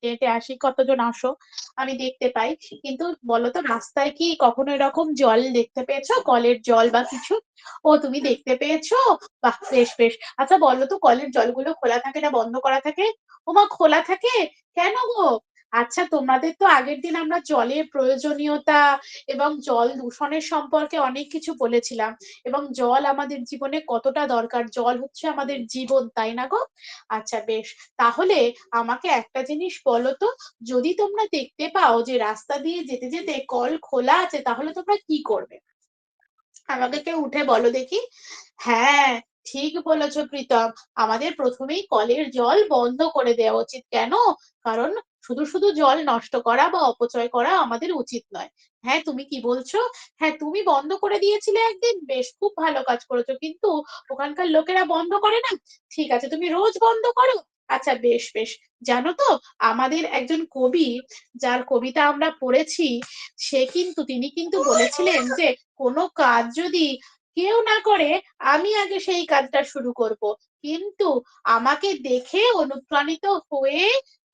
হেঁটে হেঁটে আসি, কতজন আসো আমি দেখতে পাই। কিন্তু বলো তো, রাস্তায় কি কখনো এরকম জল দেখতে পেয়েছো, কলের জল বা কিছু? ও, তুমি দেখতে পেয়েছো? বাহ, বেশ বেশ। আচ্ছা বলো তো, কলের জলগুলো খোলা থাকে না বন্ধ করা থাকে? ওমা, খোলা থাকে? কেন গো? আচ্ছা, তোমাদের তো আগের দিন আমরা জলের প্রয়োজনীয়তা এবং জল দূষণের সম্পর্কে অনেক কিছু বলেছিলাম, এবং জল আমাদের জীবনে কতটা দরকার, জল হচ্ছে আমাদের জীবন, তাই না গো? আচ্ছা বেশ। তাহলে আমাকে একটা জিনিস বলো তো, যদি তোমরা দেখতে পাও যে রাস্তা দিয়ে যেতে যেতে কল খোলা আছে, তাহলে তোমরা কি করবে? আমাকে কেউ উঠে বলো দেখি। হ্যাঁ, ঠিক বলেছো প্রীতম। আমাদের প্রথমেই কলের জল বন্ধ করে দেওয়া উচিত। কেন? কারণ শুধু শুধু জল নষ্ট করা বা অপচয় করা আমাদের উচিত নয়। হ্যাঁ, তুমি কি বলছো? হ্যাঁ, তুমি বন্ধ করে দিয়েছিলে একদিন, বেশ, খুব ভালো কাজ করেছো, কিন্তু ওখানকার লোকেরা বন্ধ করে না। ঠিক আছে, তুমি রোজ বন্ধ করো। আচ্ছা বেশ বেশ। জানো তো, আমাদের একজন কবি, যার কবিতা আমরা পড়েছি, তিনি কিন্তু বলেছিলেন যে কোনো কাজ যদি কেউ না করে, আমি আগে সেই কাজটা শুরু করব। কিন্তু আমাকে দেখে অনুপ্রাণিত হয়ে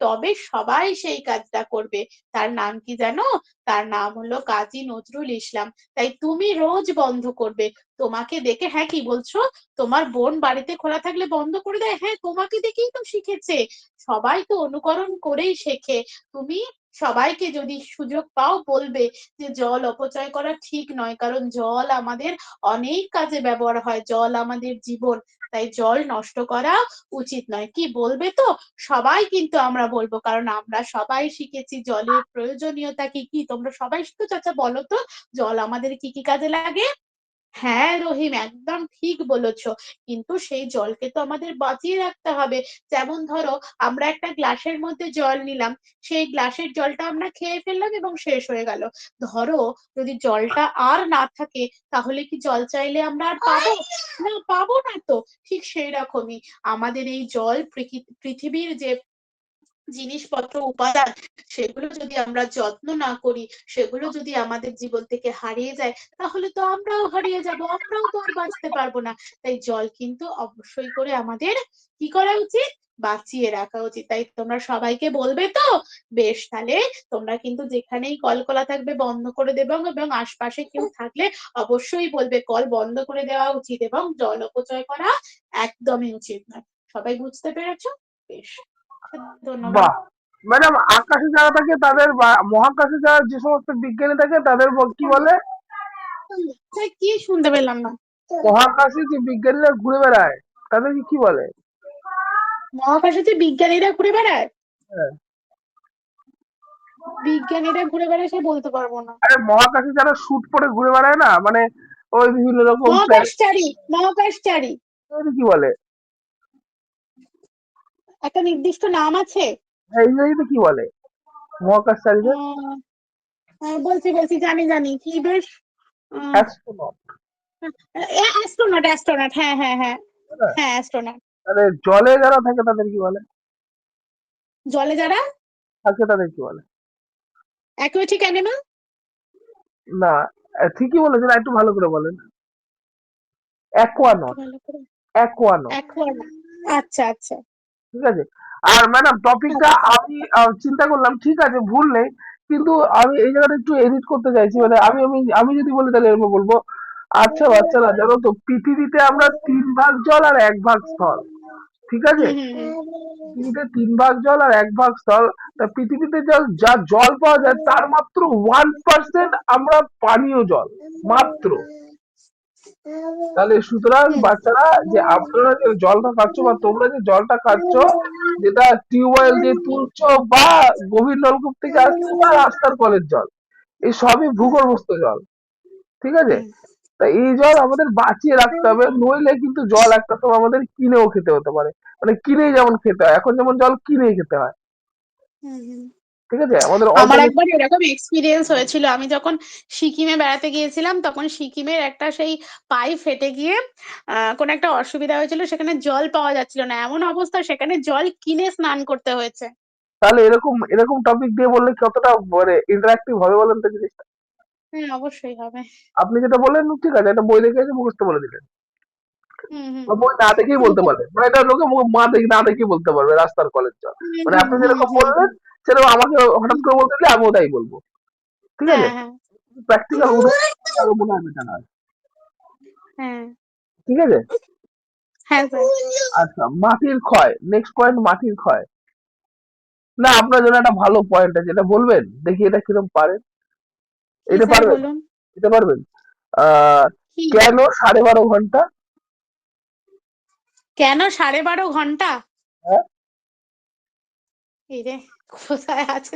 তবে সবাই সেই কাজটা করবে। তার নাম কি জানো? তার নাম হলো কাজী নজরুল ইসলাম। তাই তুমি রোজ বন্ধ করবে। তোমাকে দেখে, হ্যাঁ কি বলছো? তোমার বোন বাড়িতে খোলা থাকলে বন্ধ করে দেয়? হ্যাঁ, তোমাকে দেখেই তো শিখেছে। সবাই তো অনুকরণ করেই শেখে। তুমি সবাইকে যদি সুযোগ পাও বলবে যে জল অপচয় করা ঠিক নয়, কারণ জল আমাদের অনেক কাজে ব্যবহার হয়, জল আমাদের জীবন। তাই জল নষ্ট করা উচিত নয়, কি বলবে তো? সবাই কিন্তু আমরা বলবো, কারণ আমরা সবাই শিখেছি জলের প্রয়োজনীয়তা কি কি। তোমরা সবাই তো চাচা বলো তো, জল আমাদের কি কি কাজে লাগে? হ্যাঁ রহিম, একদম ঠিক বলেছো। কিন্তু সেই জলকে তো আমাদের বাঁচিয়ে রাখতে হবে। যেমন ধরো, আমরা একটা গ্লাসের মধ্যে জল নিলাম, সেই গ্লাসের জলটা আমরা খেয়ে ফেললাম এবং শেষ হয়ে গেল। ধরো, যদি জলটা আর না থাকে, তাহলে কি জল চাইলে আমরা আর পাবো? না, পাবো না তো। ঠিক সেই রকমই আমাদের এই জল, পৃথিবীর যে জিনিসপত্র, উপাদান, সেগুলো যদি আমরা যত্ন না করি, সেগুলো যদি আমাদের জীবন থেকে হারিয়ে যায়, তাহলে তো আমরাও হারিয়ে যাব, আমরাও তো আর বাঁচতে পারবো না। তাই জল কিন্তু অবশ্যই করে আমাদের কি করা উচিত? বাঁচিয়ে রাখা উচিত। তাই তোমরা সবাইকে বলবে তো? বেশ, তাহলে তোমরা কিন্তু যেখানেই কল খোলা থাকবে বন্ধ করে দেবে, এবং আশপাশে কেউ থাকলে অবশ্যই বলবে কল বন্ধ করে দেওয়া উচিত এবং জল অপচয় করা একদমই উচিত নয়। সবাই বুঝতে পেরেছো? বেশ, ধন্যবাদ। বাহ ম্যাডাম, আকাশে যারা থাকে তাদের বা মহাকাশে যারা যে সমস্ত বিজ্ঞানী থাকে তাদের কি বলে? কি শুনতে পেলাম না? মহাকাশে যে বিজ্ঞানীরা ঘুরে বেড়ায় তাদেরকে কি বলে? মহাকাশে যে বিজ্ঞানীরা ঘুরে বেড়ায়? হ্যাঁ। বিজ্ঞানীরা ঘুরে বেড়ায়, সে বলতে পারবো না। আরে মহাকাশে যারা শুট পরে ঘুরে বেড়ায় না, মানে ওই বিভিন্ন রকম প্ল্যানেট, মহাকাশচারী, মহাকাশচারী। কি বলে? একটা নির্দিষ্ট নাম আছে। হ্যাঁ, ইংরেজিতে কি বলে মহাকাশচারীদের? আহ, বলছি বলছি, জানি জানি, কি বেশ। অ্যাস্ট্রোনট। অ্যাস্ট্রোনট, অ্যাস্ট্রোনট, হ্যাঁ হ্যাঁ হ্যাঁ। হ্যাঁ, অ্যাস্ট্রোনট। তাহলে জলে যারা থাকে তাদের কি বলে? জলে যারা থাকে তাদের কি বলে? Aquatic animal. না, ঠিকই বলেছেন, একটু ভালো করে বলেন। একটু অ্যাকোয়ানট। ভালো করে। অ্যাকোয়ানট। অ্যাকুয়ানা। আচ্ছা আচ্ছা ঠিক আছে। আর ম্যাডাম টপিকটা আচ্ছা। আমি চিন্তা করলাম, ঠিক আছে ভুল নেই, কিন্তু আমি এই জায়গাটা একটু এডিট করতে চাইছি, মানে আমি আমি আমি যদি বলি তাহলে এরকম বলবো, আচ্ছা বাচ্চারা জানো তো পৃথিবীতে আমরা 3 ভাগ জল আর 1 ভাগ স্থল, ঠিক আছে? হুম হুম হুম। পৃথিবীতে 3 ভাগ জল আর 1 ভাগ স্থল। তা পৃথিবীতে যা জল পাওয়া যায় তার মাত্র 1% আমরা পানীয় জল, মাত্র। তাহলে সুতরাং বাচ্চারা, যে আপনারা যে জলটা খাচ্ছ বা তোমরা যে জলটা খাচ্ছ, যেটা টিউবওয়েল দিয়ে তুলছো বা গভীর নলকূপ থেকে আসছে বা রাস্তার কলের জল, এই সবই ভূগর্ভস্থ জল, ঠিক আছে? হুম তা এই জল আমাদের বাঁচিয়ে রাখতে হবে, নইলে কিন্তু জল একটা সময় আমাদের কিনেও খেতে হতে পারে। মানে কিনেই যেমন খেতে হয়, এখন যেমন জল কিনেই খেতে হয়, হুম হুম। ঠিক আছে? আমাদের আমার অর্গানিক। একবার এরকম এক্সপিরিয়েন্স হয়েছিল, আমি যখন সিকিমে বেড়াতে গিয়েছিলাম, তখন সিকিমের একটা সেই পাইপ ফেটে গিয়ে কোনো একটা অসুবিধা হয়েছিল, সেখানে জল পাওয়া যাচ্ছিল না, এমন অবস্থা সেখানে জল কিনে স্নান করতে হয়েছে। তাহলে এরকম এরকম টপিক দিয়ে বললে কতটা মানে ইন্টারাক্টিভ হবে বলেন তো জিনিসটা? হ্যাঁ, অবশ্যই হবে। আপনি যেটা বললেন ঠিক আছে, একটা বই দেখে এসে মুখস্থ বলে দিলেন, হুম হুম। বা বই না দেখেই বলতে কিন্তু পারবেন, মানে এটা লোকে না দেখেই বলতে পারবে রাস্তার কলের জল। হুম মানে হুম আপনি হুম যেরকম হুম বললেন, হুম। সেরকম আমাকে হঠাৎ করে বলতে দিলে আমিও তাই বলবো। ঠিক আছে? হ্যাঁ, হ্যাঁ, প্র্যাকটিক্যাল উদাহরণ আরো মনে হয় better হয়। হ্যাঁ, ঠিক আছে? হ্যাঁ স্যার। আচ্ছা, মাটির ক্ষয়। নেক্সট পয়েন্ট, মাটির ক্ষয়। না, আপনার জন্য একটা ভালো পয়েন্ট আছে, এটা বলবেন? দেখি এটা কিরকম পারেন। কি এটা স্যার পারবেন? বলুন? এটা পারবেন? আহ কি? কেন 12.5 ঘন্টা? কেন 12.5 ঘন্টা? হ্যাঁ? এই রে, কোথায় আছে